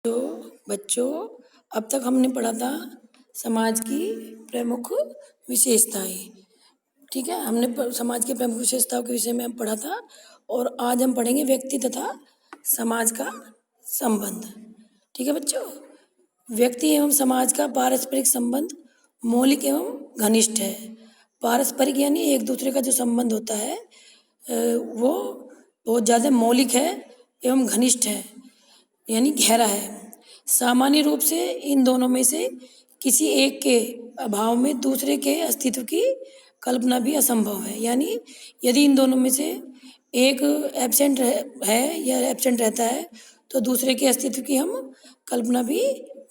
तो बच्चों, अब तक हमने पढ़ा था समाज की प्रमुख विशेषताएं। ठीक है, हमने समाज की प्रमुख विशेषताओं के विषय में हम पढ़ा था और आज हम पढ़ेंगे व्यक्ति तथा समाज का संबंध। ठीक है बच्चों, व्यक्ति एवं समाज का पारस्परिक संबंध मौलिक एवं घनिष्ठ है। पारस्परिक यानी एक दूसरे का जो संबंध होता है वो बहुत ज़्यादा मौलिक है एवं घनिष्ठ है, यानी गहरा है। सामान्य रूप से इन दोनों में से किसी एक के अभाव में दूसरे के अस्तित्व की कल्पना भी असंभव है। यानी यदि इन दोनों में से एक एब्सेंट है या एब्सेंट रहता है तो दूसरे के अस्तित्व की हम कल्पना भी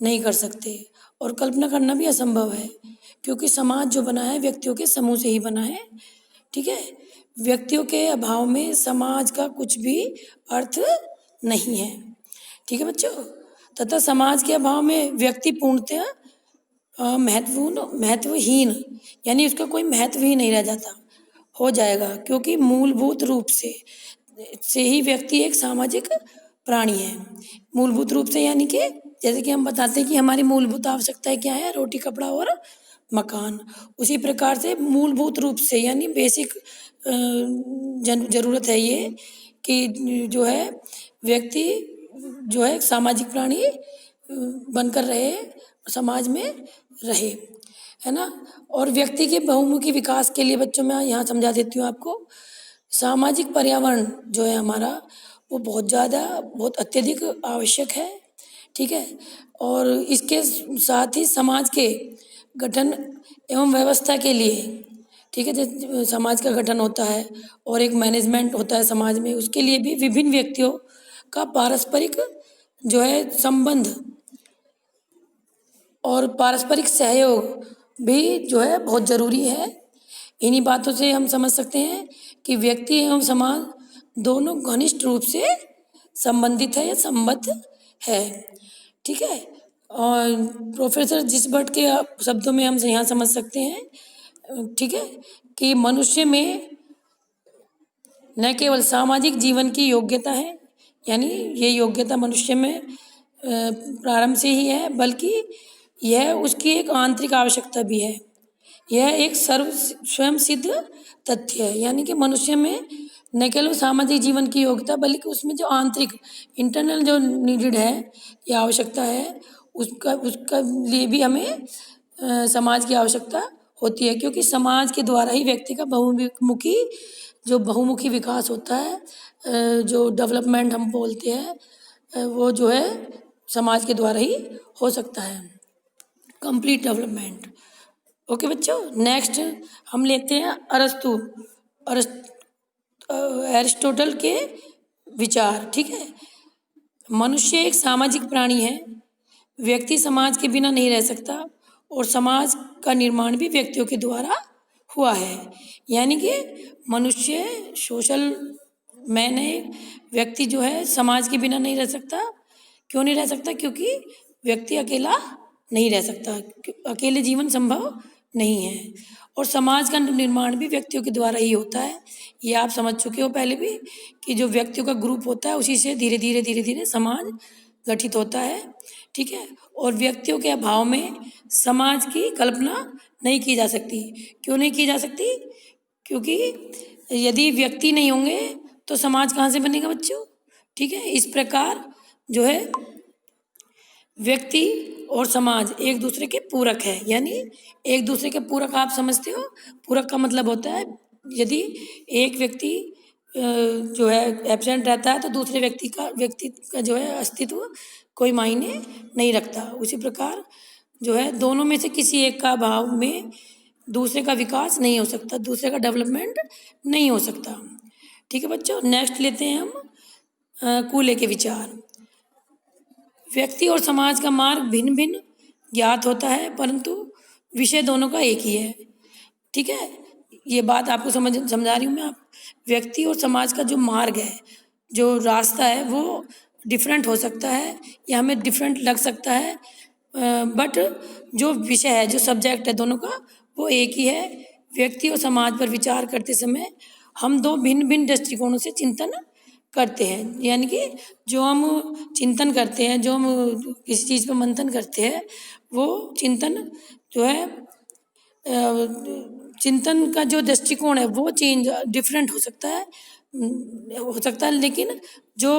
नहीं कर सकते और कल्पना करना भी असंभव है, क्योंकि समाज जो बना है व्यक्तियों के समूह से ही बना है। ठीक है, व्यक्तियों के अभाव में समाज का कुछ भी अर्थ नहीं है। ठीक है बच्चों, तथा समाज के अभाव में व्यक्ति पूर्णतः महत्वहीन, यानी उसका कोई महत्व ही नहीं रह जाता हो जाएगा, क्योंकि मूलभूत रूप से ही व्यक्ति एक सामाजिक प्राणी है। मूलभूत रूप से यानी कि जैसे कि हम बताते हैं कि हमारी मूलभूत आवश्यकताएं क्या है, रोटी कपड़ा और मकान। उसी प्रकार से मूलभूत रूप से यानी बेसिक जरूरत है ये कि जो है व्यक्ति जो है एक सामाजिक प्राणी बनकर रहे, समाज में रहे, है ना। और व्यक्ति के बहुमुखी विकास के लिए बच्चों मैं यहाँ समझा देती हूँ आपको। सामाजिक पर्यावरण जो है हमारा वो बहुत अत्यधिक आवश्यक है। ठीक है, और इसके साथ ही समाज के गठन एवं व्यवस्था के लिए, ठीक है, जैसे समाज का गठन होता है और एक मैनेजमेंट होता है समाज में, उसके लिए भी विभिन्न व्यक्तियों का पारस्परिक जो है संबंध और पारस्परिक सहयोग भी जो है बहुत ज़रूरी है। इन्हीं बातों से हम समझ सकते हैं कि व्यक्ति एवं समाज दोनों घनिष्ठ रूप से संबंधित है या संबद्ध है। ठीक है, और प्रोफेसर जिसबर्ट के शब्दों में हम यहाँ समझ सकते हैं, ठीक है, कि मनुष्य में न केवल सामाजिक जीवन की योग्यता है, यानी ये योग्यता मनुष्य में प्रारंभ से ही है, बल्कि यह उसकी एक आंतरिक आवश्यकता भी है। यह एक स्वयं सिद्ध तथ्य है, यानी कि मनुष्य में न केवल सामाजिक जीवन की योग्यता बल्कि उसमें जो आंतरिक इंटरनल जो नीडेड है या आवश्यकता है उसका लिए भी हमें समाज की आवश्यकता होती है, क्योंकि समाज के द्वारा ही व्यक्ति का बहुमुखी विकास होता है। जो डेवलपमेंट हम बोलते हैं वो जो है समाज के द्वारा ही हो सकता है, कंप्लीट डेवलपमेंट। ओके बच्चों, नेक्स्ट हम लेते हैं एरिस्टोटल के विचार। ठीक है, मनुष्य एक सामाजिक प्राणी है, व्यक्ति समाज के बिना नहीं रह सकता और समाज का निर्माण भी व्यक्तियों के द्वारा हुआ है। यानी कि मनुष्य सोशल मैन है, व्यक्ति जो है समाज के बिना नहीं रह सकता। क्यों नहीं रह सकता? क्योंकि व्यक्ति अकेला नहीं रह सकता, अकेले जीवन संभव नहीं है और समाज का निर्माण भी व्यक्तियों के द्वारा ही होता है। ये आप समझ चुके हो पहले भी कि जो व्यक्तियों का ग्रुप होता है उसी से धीरे धीरे समाज गठित होता है। ठीक है, और व्यक्तियों के अभाव में समाज की कल्पना नहीं की जा सकती। क्यों नहीं की जा सकती? क्योंकि यदि व्यक्ति नहीं होंगे तो समाज कहाँ से बनेगा बच्चों? ठीक है, इस प्रकार जो है व्यक्ति और समाज एक दूसरे के पूरक है। यानी एक दूसरे के पूरक आप समझते हो? पूरक का मतलब होता है यदि एक व्यक्ति जो है एब्सेंट रहता है तो दूसरे व्यक्ति का जो है अस्तित्व कोई मायने नहीं रखता। उसी प्रकार जो है दोनों में से किसी एक का अभाव में दूसरे का विकास नहीं हो सकता, दूसरे का डेवलपमेंट नहीं हो सकता। ठीक है बच्चों, नेक्स्ट लेते हैं हम कूले के विचार। व्यक्ति और समाज का मार्ग भिन्न भिन्न ज्ञात होता है, परंतु विषय दोनों का एक ही है। ठीक है, ये बात आपको समझा रही हूँ मैं। आप व्यक्ति और समाज का जो मार्ग है, जो रास्ता है, वो डिफरेंट हो सकता है या हमें डिफरेंट लग सकता है, बट जो विषय है, जो सब्जेक्ट है दोनों का, वो एक ही है। व्यक्ति और समाज पर विचार करते समय हम दो भिन्न भिन्न दृष्टिकोणों से चिंतन करते हैं, यानी कि जो हम चिंतन करते हैं, जो हम किसी चीज़ पर मंथन करते हैं, वो चिंतन जो है चिंतन का जो दृष्टिकोण है वो चेंज डिफरेंट हो सकता है, लेकिन जो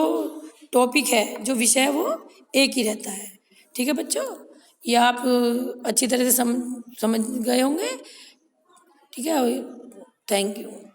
टॉपिक है, जो विषय है, वो एक ही रहता है। ठीक है बच्चों, ये आप अच्छी तरह से समझ गए होंगे। ठीक है, थैंक यू।